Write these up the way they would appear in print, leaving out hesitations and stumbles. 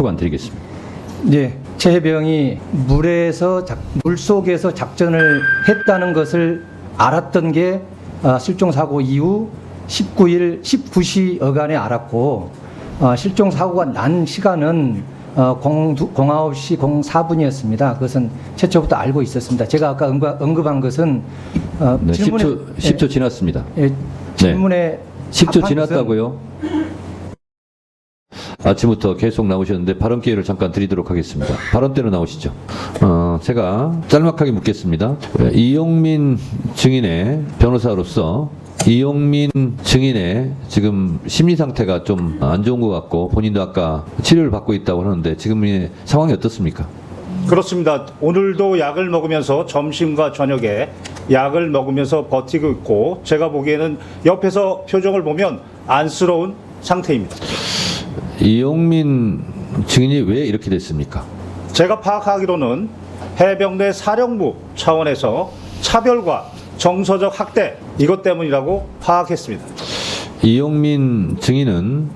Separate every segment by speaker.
Speaker 1: 초관 드리겠습니다.
Speaker 2: 네, 최 해병이 물속에서 작전을 했다는 것을 알았던 게 실종 사고 이후 19시 어간에 알았고, 실종 사고가 난 시간은 09시 04분이었습니다. 그것은 최초부터 알고 있었습니다. 제가 아까 언급한 것은
Speaker 1: 네,
Speaker 2: 질문에
Speaker 1: 10초 지났습니다.
Speaker 2: 질문에
Speaker 1: 10초 지났다고요? 아침부터 계속 나오셨는데 발언 기회를 잠깐 드리도록 하겠습니다. 발언 때로 나오시죠. 제가 짤막하게 묻겠습니다. 이용민 증인의 변호사로서 이용민 증인의 지금 심리 상태가 좀 안 좋은 것 같고 본인도 아까 치료를 받고 있다고 하는데 지금의 상황이 어떻습니까?
Speaker 3: 그렇습니다. 오늘도 약을 먹으면서 점심과 저녁에 약을 먹으면서 버티고 있고, 제가 보기에는 옆에서 표정을 보면 안쓰러운 상태입니다.
Speaker 1: 이용민 증인이 왜 이렇게 됐습니까?
Speaker 3: 제가 파악하기로는 해병대 사령부 차원에서 차별과 정서적 학대, 이것 때문이라고 파악했습니다.
Speaker 1: 이용민 증인은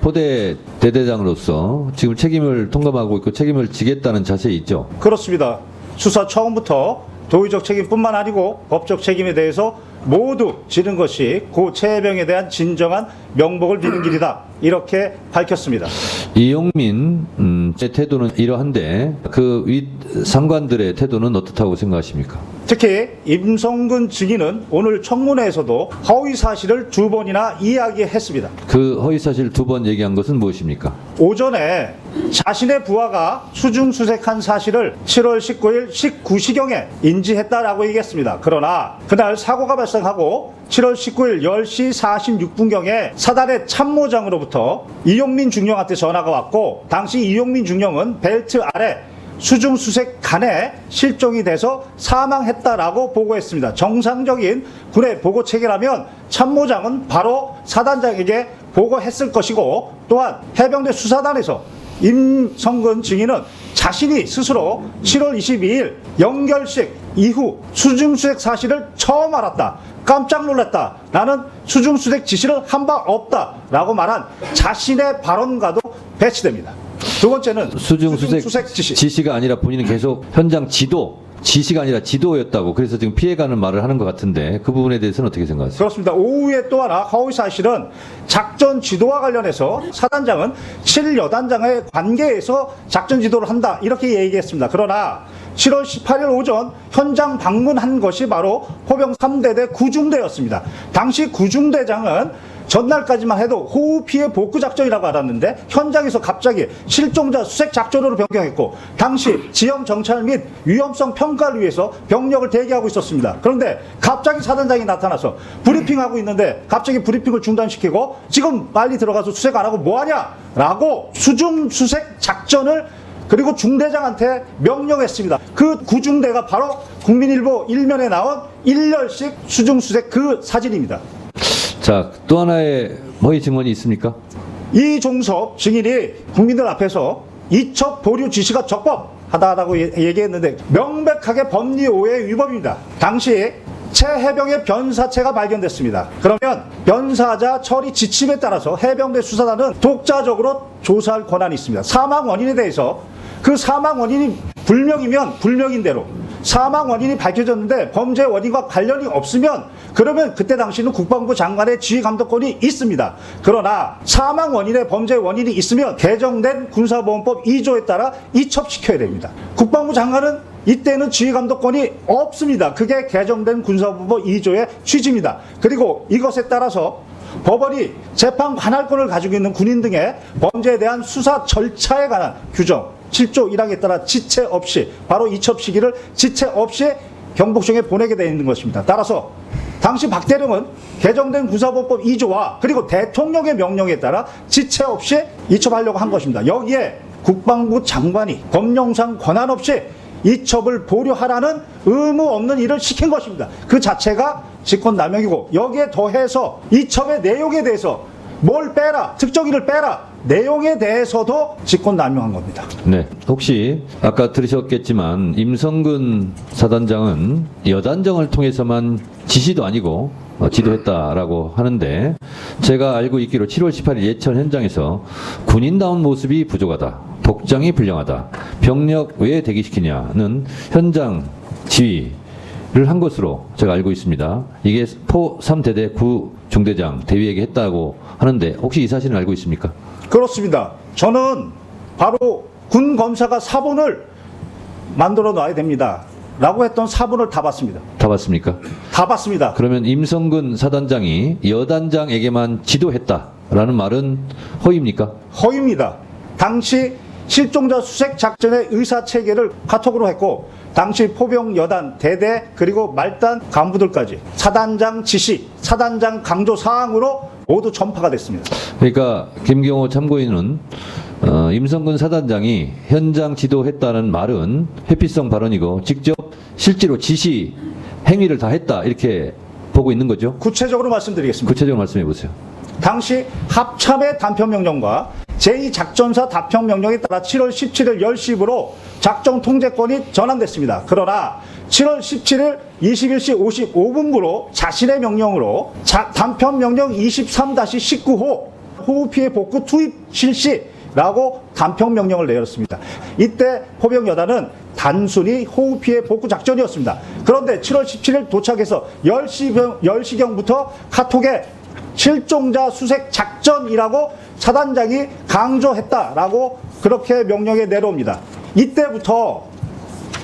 Speaker 1: 포대 대대장으로서 지금 책임을 통감하고 있고 책임을 지겠다는 자세에 있죠.
Speaker 3: 그렇습니다. 수사 처음부터 도의적 책임뿐만 아니고 법적 책임에 대해서 모두 지는 것이 고 최해병에 대한 진정한 명복을 비는 길이다, 이렇게 밝혔습니다.
Speaker 1: 이용민 제 태도는 이러한데 그 윗 상관들의 태도는 어떻다고 생각하십니까?
Speaker 3: 특히 임성근 증인은 오늘 청문회에서도 허위 사실을 2번이나 이야기했습니다.
Speaker 1: 그 허위사실 2번 얘기한 것은 무엇입니까?
Speaker 3: 오전에 자신의 부하가 수중수색한 사실을 7월 19일 19시경에 인지했다라고 얘기했습니다. 그러나 그날 사고가 발생하고 7월 19일 10시 46분경에 사단의 참모장으로부터 이용민 중령한테 전화가 왔고, 당시 이용민 중령은 벨트 아래 수중수색간에 실종이 돼서 사망했다라고 보고했습니다. 정상적인 군의 보고 체계라면 참모장은 바로 사단장에게 보고했을 것이고, 또한 해병대 수사단에서 임성근 증인은 자신이 스스로 7월 22일 연결식 이후 수중수색 사실을 처음 알았다, 깜짝 놀랐다, 나는 수중수색 지시를 한 바 없다 라고 말한 자신의 발언과도 배치됩니다. 두 번째는
Speaker 1: 수중수색 지시가 아니라 본인은 계속 현장 지시가 아니라 지도였다고, 그래서 지금 피해가는 말을 하는 것 같은데 그 부분에 대해서는 어떻게 생각하세요?
Speaker 3: 그렇습니다. 오후에 또 하나 허위 사실은 작전 지도와 관련해서 사단장은 7여단장의 관계에서 작전 지도를 한다, 이렇게 얘기했습니다. 그러나 7월 18일 오전 현장 방문한 것이 바로 포병 3대대 구중대였습니다. 당시 구중대장은 전날까지만 해도 호우 피해 복구 작전이라고 알았는데 현장에서 갑자기 실종자 수색 작전으로 변경했고, 당시 지형 정찰 및 위험성 평가를 위해서 병력을 대기하고 있었습니다. 그런데 갑자기 사단장이 나타나서 브리핑하고 있는데 갑자기 브리핑을 중단시키고 지금 빨리 들어가서 수색 안 하고 뭐하냐 라고 수중 수색 작전을 그리고 중대장한테 명령했습니다. 그 구중대가 바로 국민일보 1면에 나온 일렬식 수중수색 그 사진입니다.
Speaker 1: 자, 또 하나의 허위 증언이 있습니까?
Speaker 3: 이종섭 증인이 국민들 앞에서 이첩 보류 지시가 적법하다고 얘기했는데 명백하게 법리 오해 위법입니다. 당시 최 해병의 변사체가 발견됐습니다. 그러면 변사자 처리 지침에 따라서 해병대 수사단은 독자적으로 조사할 권한이 있습니다. 사망 원인에 대해서 그 사망 원인이 불명이면 불명인 대로, 사망 원인이 밝혀졌는데 범죄 원인과 관련이 없으면 그러면 그때 당시는 국방부 장관의 지휘 감독권이 있습니다. 그러나 사망 원인에 범죄 원인이 있으면 개정된 군사보험법 2조에 따라 이첩시켜야 됩니다. 국방부 장관은 이때는 지휘 감독권이 없습니다. 그게 개정된 군사보험법 2조의 취지입니다. 그리고 이것에 따라서 법원이 재판 관할권을 가지고 있는 군인 등의 범죄에 대한 수사 절차에 관한 규정 7조 1항에 따라 지체 없이, 바로 이첩 시기를 지체 없이 경복청에 보내게 되어 있는 것입니다. 따라서 당시 박 대령은 개정된 군사보험법 2조와 그리고 대통령의 명령에 따라 지체 없이 이첩하려고 한 것입니다. 여기에 국방부 장관이 법령상 권한 없이 이첩을 보류하라는 의무 없는 일을 시킨 것입니다. 그 자체가 직권남용이고, 여기에 더해서 이첩의 내용에 대해서 뭘 빼라, 특정인을 빼라, 내용에 대해서도 직권남용한 겁니다.
Speaker 1: 네, 혹시 아까 들으셨겠지만 임성근 사단장은 여단정을 통해서만 지시도 아니고 지도했다라고 하는데 제가 알고 있기로 7월 18일 예천 현장에서 군인다운 모습이 부족하다. 복장이 불량하다. 병력 왜 대기시키냐는 현장 지휘를 한 것으로 제가 알고 있습니다. 이게 포 3대대 구 중대장 대위에게 했다고 하는데 혹시 이 사실은 알고 있습니까?
Speaker 3: 그렇습니다. 저는 바로 군 검사가 사본을 만들어 놔야 됩니다. 라고 했던 사본을 다 봤습니다.
Speaker 1: 다 봤습니까?
Speaker 3: 다 봤습니다.
Speaker 1: 그러면 임성근 사단장이 여단장에게만 지도했다라는 말은 허위입니까?
Speaker 3: 허위입니다. 당시 실종자 수색 작전의 의사 체계를 카톡으로 했고 당시 포병 여단 대대 그리고 말단 간부들까지 사단장 지시, 사단장 강조 사항으로 모두 전파가 됐습니다.
Speaker 1: 그러니까 김경호 참고인은 임성근 사단장이 현장 지도했다는 말은 회피성 발언이고 직접 실제로 지시 행위를 다 했다 이렇게 보고 있는 거죠.
Speaker 3: 구체적으로 말씀드리겠습니다.
Speaker 1: 구체적으로 말씀해 보세요.
Speaker 3: 당시 합참의 단편명령과 제2작전사 답편명령에 따라 7월 17일 10시부로 작전 통제권이 전환됐습니다. 그러나 7월 17일 21시 55분부로 자신의 명령으로 단편명령 23-19호 호우피해 복구 투입 실시라고 단편명령을 내렸습니다. 이때 포병여단은 단순히 호우피해 복구 작전이었습니다. 그런데 7월 17일 도착해서 10시경부터 카톡에 실종자 수색 작전이라고 사단장이 강조했다라고 그렇게 명령에 내려옵니다. 이때부터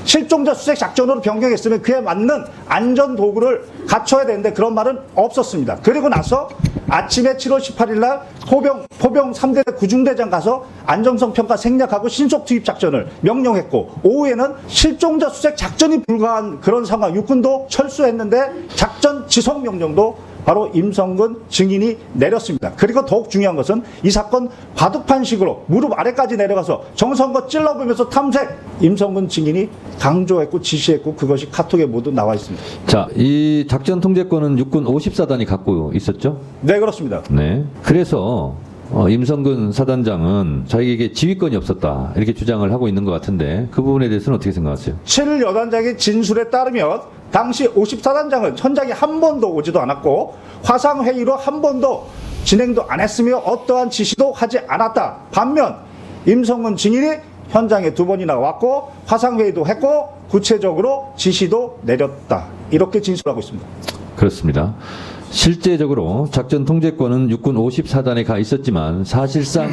Speaker 3: 실종자 수색 작전으로 변경했으면 그에 맞는 안전 도구를 갖춰야 되는데 그런 말은 없었습니다. 그리고 나서 아침에 7월 18일 날 포병 3대 구중대장 가서 안정성 평가 생략하고 신속 투입 작전을 명령했고 오후에는 실종자 수색 작전이 불가한 그런 상황 육군도 철수했는데 작전 지속 명령도 바로 임성근 증인이 내렸습니다. 그리고 더욱 중요한 것은 이 사건 바둑판식으로 무릎 아래까지 내려가서 정성껏 찔러보면서 탐색 임성근 증인이 강조했고 지시했고 그것이 카톡에 모두 나와 있습니다.
Speaker 1: 자, 이 작전 통제권은 육군 54단이 갖고 있었죠?
Speaker 3: 네, 그렇습니다.
Speaker 1: 네. 그래서 임성근 사단장은 자기에게 지휘권이 없었다 이렇게 주장을 하고 있는 것 같은데 그 부분에 대해서는 어떻게 생각하세요?
Speaker 3: 7일 여단장의 진술에 따르면 당시 54단장은 현장에 한 번도 오지도 않았고 화상회의로 한 번도 진행도 안 했으며 어떠한 지시도 하지 않았다. 반면 임성근 증인이 현장에 2번이나 왔고 화상회의도 했고 구체적으로 지시도 내렸다. 이렇게 진술하고 있습니다.
Speaker 1: 그렇습니다. 실제적으로 작전 통제권은 육군 54단에 가 있었지만 사실상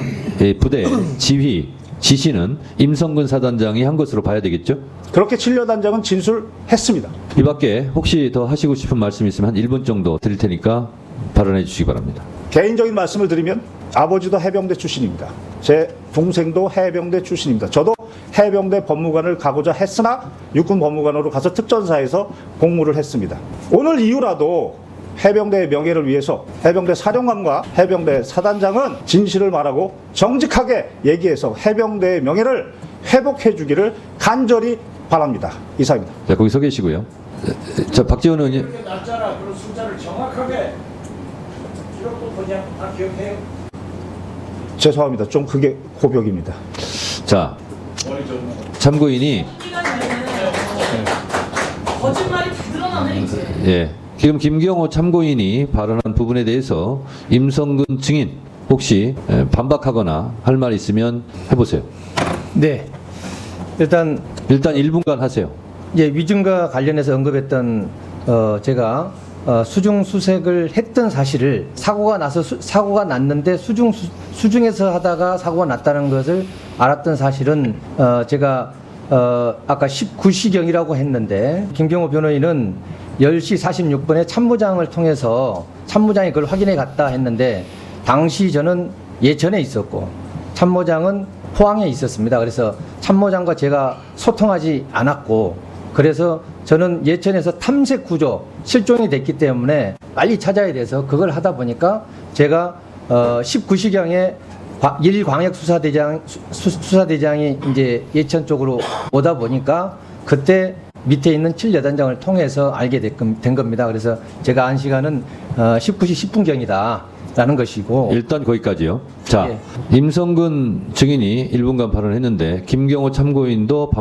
Speaker 1: 부대 지휘, 지시는 임성근 사단장이 한 것으로 봐야 되겠죠?
Speaker 3: 그렇게 7여단장은 진술했습니다.
Speaker 1: 이 밖에 혹시 더 하시고 싶은 말씀 있으면 한 1분 정도 드릴 테니까 발언해 주시기 바랍니다.
Speaker 3: 개인적인 말씀을 드리면 아버지도 해병대 출신입니다. 제 동생도 해병대 출신입니다. 저도 해병대 법무관을 가고자 했으나 육군 법무관으로 가서 특전사에서 복무를 했습니다. 오늘 이후라도 해병대의 명예를 위해서 해병대 사령관과 해병대 사단장은 진실을 말하고 정직하게 얘기해서 해병대의 명예를 회복해 주기를 간절히 바랍니다. 이상입니다.
Speaker 1: 자, 거기 서 계시고요. 자, 박지원 의원님.
Speaker 4: 이렇게 날짜나 그런 숫자를 정확하게 기록도 그냥 다 기억해요.
Speaker 3: 죄송합니다. 좀 그게 고벽입니다.
Speaker 1: 자,
Speaker 4: 머리 좀.
Speaker 1: 참고인이
Speaker 5: 거짓말이 다 드러나네 이제.
Speaker 1: 예. 지금 김경호 참고인이 발언한 부분에 대해서 임성근 증인 혹시 반박하거나 할 말 있으면 해보세요.
Speaker 2: 네. 일단
Speaker 1: 1분간 하세요.
Speaker 2: 위증과 관련해서 언급했던 제가 수중 수색을 했던 사실을 사고가 났는데 수중에서 하다가 사고가 났다는 것을 알았던 사실은 제가 아까 19시경이라고 했는데 김경호 변호인은 10시 46분에 참모장을 통해서 참모장이 그걸 확인해 갔다 했는데 당시 저는 예천에 있었고 참모장은 포항에 있었습니다. 그래서 참모장과 제가 소통하지 않았고 그래서 저는 예천에서 탐색 구조 실종이 됐기 때문에 빨리 찾아야 돼서 그걸 하다 보니까 제가 19시경에 1 광역 수사대장이 이제 예천 쪽으로 오다 보니까 그때 밑에 있는 7여단장을 통해서 알게 된 겁니다. 그래서 제가 안 시간은 19시 10분경이다. 라는 것이고
Speaker 1: 일단 거기까지요. 자,
Speaker 2: 예.
Speaker 1: 임성근 증인이 1분간 발언했는데 김경호 참고인도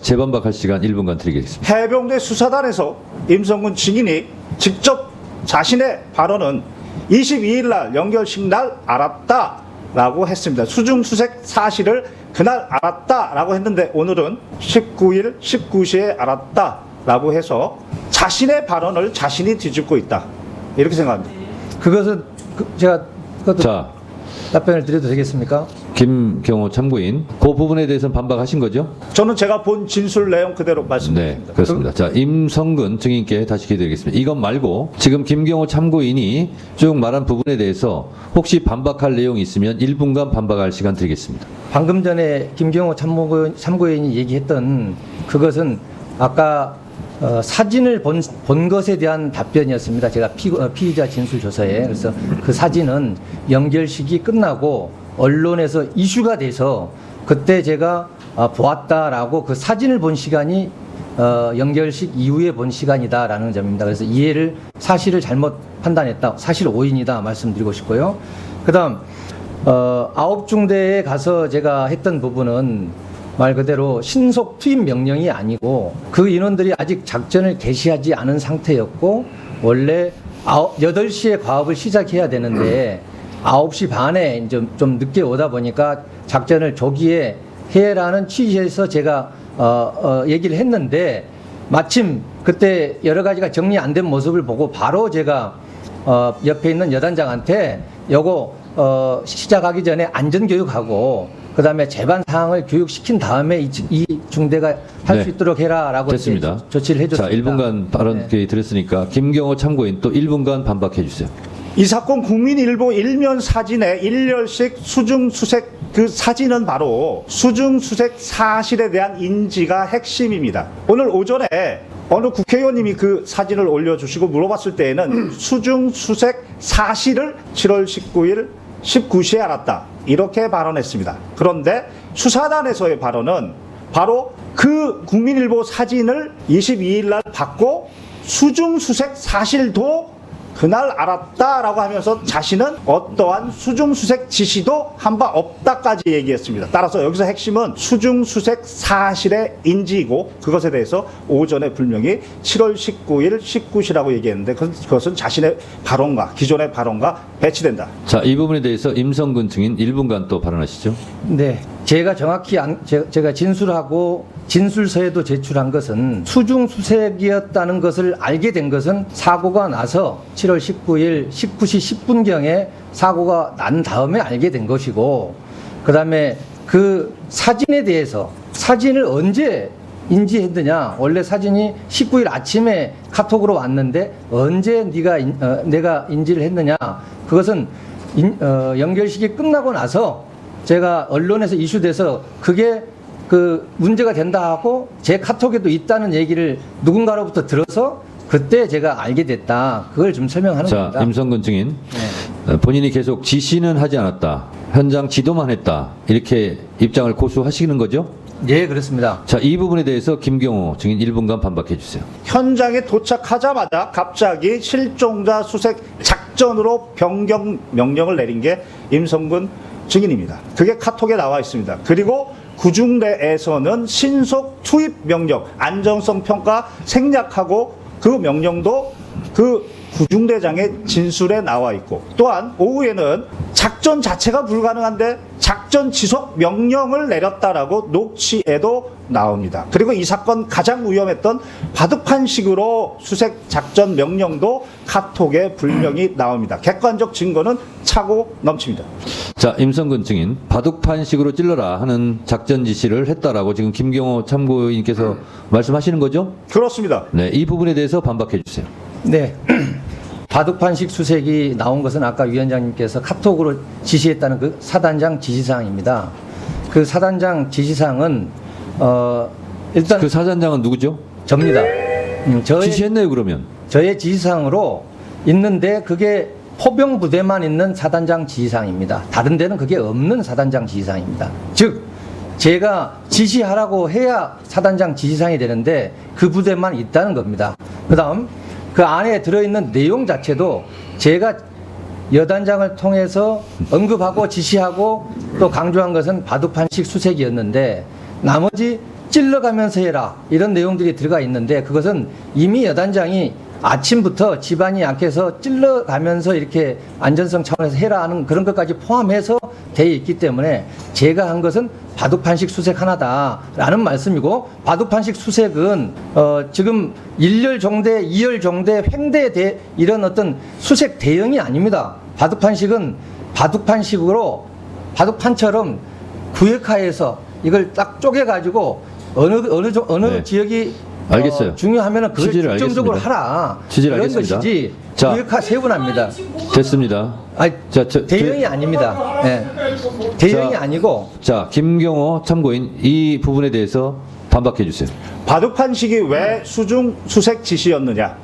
Speaker 1: 재반박할 시간 1분간 드리겠습니다.
Speaker 3: 해병대 수사단에서 임성근 증인이 직접 자신의 발언은 22일 날 연결식 날 알았다라고 했습니다. 수중수색 사실을 그날 알았다라고 했는데 오늘은 19일 19시에 알았다라고 해서 자신의 발언을 자신이 뒤집고 있다. 이렇게 생각합니다.
Speaker 2: 그것은 제가 그것도
Speaker 1: 자,
Speaker 2: 답변을 드려도 되겠습니까?
Speaker 1: 김경호 참고인, 그 부분에 대해서는 반박하신 거죠?
Speaker 3: 저는 제가 본 진술 내용 그대로
Speaker 1: 네,
Speaker 3: 말씀드립니다.
Speaker 1: 그렇습니다. 자, 임성근 증인께 다시 기회드리겠습니다. 이것 말고 지금 김경호 참고인이 쭉 말한 부분에 대해서 혹시 반박할 내용이 있으면 1분간 반박할 시간 드리겠습니다.
Speaker 2: 방금 전에 김경호 참고인이 얘기했던 그것은 아까 사진을 본 것에 대한 답변이었습니다. 제가 피의자 진술 조서에. 그래서 그 사진은 연결식이 끝나고 언론에서 이슈가 돼서 그때 제가 보았다라고 그 사진을 본 시간이 연결식 이후에 본 시간이다라는 점입니다. 그래서 사실을 잘못 판단했다. 사실 오인이다 말씀드리고 싶고요. 그다음 9중대에 가서 제가 했던 부분은 말 그대로 신속 투입 명령이 아니고 그 인원들이 아직 작전을 개시하지 않은 상태였고 원래 8시에 과업을 시작해야 되는데 9시 반에 좀 늦게 오다 보니까 작전을 조기에 해라는 취지에서 제가 얘기를 했는데 마침 그때 여러 가지가 정리 안 된 모습을 보고 바로 제가 옆에 있는 여단장한테 요거 시작하기 전에 안전교육하고 그 다음에 제반 사항을 교육시킨 다음에 이 중대가 할 수
Speaker 1: 네.
Speaker 2: 있도록 해라라고
Speaker 1: 됐습니다.
Speaker 2: 조치를 해줬습니다.
Speaker 1: 자, 1분간 발언
Speaker 2: 네.
Speaker 1: 드렸으니까 김경호 참고인 또 1분간 반박해 주세요.
Speaker 3: 이 사건 국민일보 일면 사진에 일렬식 수중수색 그 사진은 바로 수중수색 사실에 대한 인지가 핵심입니다. 오늘 오전에 어느 국회의원님이 그 사진을 올려주시고 물어봤을 때에는 수중수색 사실을 7월 19일 19시에 알았다. 이렇게 발언했습니다. 그런데 수사단에서의 발언은 바로 그 국민일보 사진을 22일 날 받고 수중수색 사실도 그날 알았다라고 하면서 자신은 어떠한 수중수색 지시도 한 바 없다까지 얘기했습니다. 따라서 여기서 핵심은 수중수색 사실의 인지이고 그것에 대해서 오전에 분명히 7월 19일 19시라고 얘기했는데 그것은 자신의 발언과 기존의 발언과 배치된다.
Speaker 1: 자, 이 부분에 대해서 임성근 증인 1분간 또 발언하시죠.
Speaker 2: 네, 제가 정확히 제가 진술하고 진술서에도 제출한 것은 수중수색이었다는 것을 알게 된 것은 사고가 나서 7월 19일 19시 10분경에 사고가 난 다음에 알게 된 것이고 그 다음에 그 사진에 대해서 사진을 언제 인지했느냐. 원래 사진이 19일 아침에 카톡으로 왔는데 언제 내가 인지를 했느냐. 그것은 연결식이 끝나고 나서 제가 언론에서 이슈돼서 그게 그 문제가 된다 하고 제 카톡에도 있다는 얘기를 누군가로부터 들어서 그때 제가 알게 됐다. 그걸 좀 설명하는
Speaker 1: 자,
Speaker 2: 겁니다.
Speaker 1: 임성근 증인.
Speaker 2: 네.
Speaker 1: 본인이 계속 지시는 하지 않았다. 현장 지도만 했다. 이렇게 입장을 고수하시는 거죠?
Speaker 2: 예, 그렇습니다.
Speaker 1: 자, 이 부분에 대해서 김경호 증인 1분간 반박해 주세요.
Speaker 3: 현장에 도착하자마자 갑자기 실종자 수색 작전으로 변경 명령을 내린 게 임성근 증인입니다. 그게 카톡에 나와 있습니다. 그리고 구중대에서는 신속 투입 명령, 안정성 평가 생략하고 그 명령도 그 구중대장의 진술에 나와 있고 또한 오후에는 작전 자체가 불가능한데 작전 지속 명령을 내렸다라고 녹취에도 나옵니다. 그리고 이 사건 가장 위험했던 바둑판식으로 수색 작전 명령도 카톡에 분명히 나옵니다. 객관적 증거는 차고 넘칩니다.
Speaker 1: 자, 임성근 증인. 바둑판식으로 찔러라 하는 작전 지시를 했다라고 지금 김경호 참고인께서 말씀하시는 거죠?
Speaker 3: 그렇습니다.
Speaker 1: 네, 이 부분에 대해서 반박해 주세요.
Speaker 2: 네. 바둑판식 수색이 나온 것은 아까 위원장님께서 카톡으로 지시했다는 그 사단장 지시사항입니다. 그 사단장 지시사항은 일단
Speaker 1: 그 사단장은 누구죠?
Speaker 2: 접니다.
Speaker 1: 지시했네요, 그러면.
Speaker 2: 저의 지시사항으로 있는데 그게 포병 부대만 있는 사단장 지시사항입니다. 다른 데는 그게 없는 사단장 지시사항입니다. 즉 제가 지시하라고 해야 사단장 지시사항이 되는데 그 부대만 있다는 겁니다. 그다음 그 안에 들어있는 내용 자체도 제가 여단장을 통해서 언급하고 지시하고 또 강조한 것은 바둑판식 수색이었는데 나머지 찔러가면서 해라 이런 내용들이 들어가 있는데 그것은 이미 여단장이 아침부터 집안이 약해서 찔러가면서 이렇게 안전성 차원에서 해라 하는 그런 것까지 포함해서 되어 있기 때문에 제가 한 것은 바둑판식 수색 하나다라는 말씀이고, 바둑판식 수색은 지금 1열 종대, 2열 종대, 횡대 이런 어떤 수색 대형이 아닙니다. 바둑판식은 바둑판식으로 바둑판처럼 구역화해서 이걸 딱 쪼개가지고 어느
Speaker 1: 네.
Speaker 2: 지역이
Speaker 1: 알겠어요.
Speaker 2: 중요하면은 그걸
Speaker 1: 취지를
Speaker 2: 중점적으로
Speaker 1: 알겠습니다.
Speaker 2: 하라.
Speaker 1: 취지를
Speaker 2: 그런
Speaker 1: 알겠습니다.
Speaker 2: 것이지
Speaker 1: 자.
Speaker 2: 구역화 세분합니다.
Speaker 1: 됐습니다.
Speaker 2: 아니,
Speaker 1: 자,
Speaker 2: 대형이 아닙니다. 예. 대형이
Speaker 1: 자.
Speaker 2: 아니고
Speaker 1: 자, 김경호 참고인 이 부분에 대해서 반박해 주세요.
Speaker 3: 바둑판식이 왜 수중 수색 지시였느냐?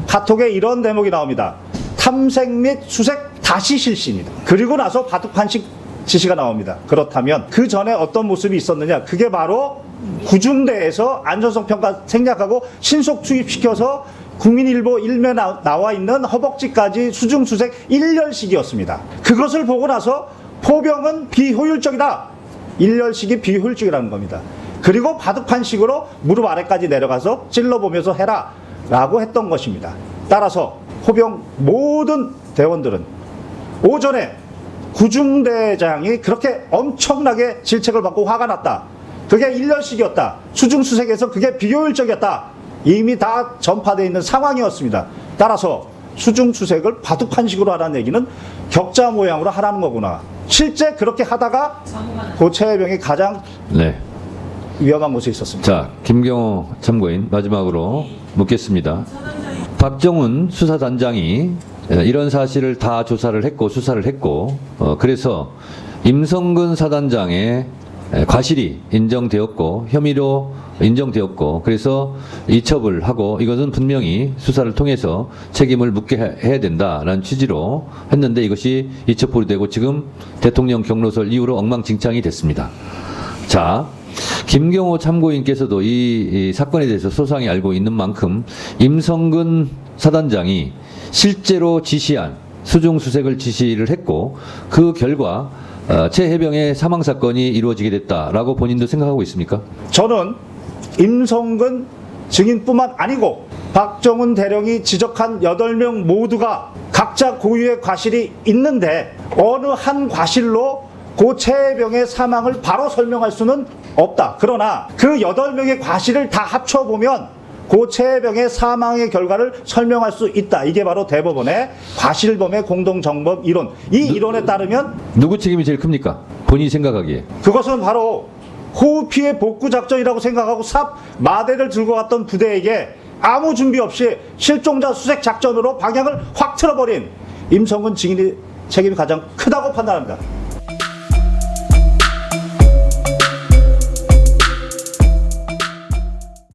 Speaker 3: 카톡에 이런 대목이 나옵니다. 탐색 및 수색 다시 실시입니다. 그리고 나서 바둑판식 지시가 나옵니다. 그렇다면 그 전에 어떤 모습이 있었느냐? 그게 바로 구중대에서 안전성 평가 생략하고 신속 투입시켜서 국민일보 일면에 나와 있는 허벅지까지 수중 수색 1열식이었습니다. 그것을 보고 나서 포병은 비효율적이다. 1열식이 비효율적이라는 겁니다. 그리고 바둑판식으로 무릎 아래까지 내려가서 찔러보면서 해라 라고 했던 것입니다. 따라서 포병 모든 대원들은 오전에 구중대장이 그렇게 엄청나게 질책을 받고 화가 났다. 그게 1열식이었다. 수중수색에서 그게 비효율적이었다. 이미 다 전파되어 있는 상황이었습니다. 따라서 수중수색을 바둑판식으로 하라는 얘기는 격자 모양으로 하라는 거구나. 실제 그렇게 하다가 고체해병이 가장
Speaker 1: 네.
Speaker 3: 위험한 곳에 있었습니다.
Speaker 1: 자, 김경호 참고인 마지막으로 묻겠습니다. 박정훈 수사단장이 이런 사실을 다 조사를 했고 수사를 했고 그래서 임성근 사단장의 과실이 인정되었고 혐의로 인정되었고 그래서 이첩을 하고 이것은 분명히 수사를 통해서 책임을 묻게 해야 된다라는 취지로 했는데 이것이 이첩 보류되고 지금 대통령 경로설 이후로 엉망진창이 됐습니다. 자, 김경호 참고인께서도 이 사건에 대해서 소상히 알고 있는 만큼 임성근 사단장이 실제로 지시한 수중수색을 지시를 했고 그 결과 최 해병의 사망 사건이 이루어지게 됐다라고 본인도 생각하고 있습니까?
Speaker 3: 저는 임성근 증인뿐만 아니고 박정훈 대령이 지적한 8명 모두가 각자 고유의 과실이 있는데 어느 한 과실로 고 최해병의 사망을 바로 설명할 수는 없다. 그러나 그 8명의 과실을 다 합쳐보면 고 최해병의 사망의 결과를 설명할 수 있다. 이게 바로 대법원의 과실범의 공동정범 이론. 이 이론에 따르면
Speaker 1: 누구 책임이 제일 큽니까? 본인이 생각하기에.
Speaker 3: 그것은 바로 호우 피해 복구 작전이라고 생각하고 삽 마대를 들고 갔던 부대에게 아무 준비 없이 실종자 수색 작전으로 방향을 확 틀어버린 임성근 증인의 책임이 가장 크다고 판단합니다.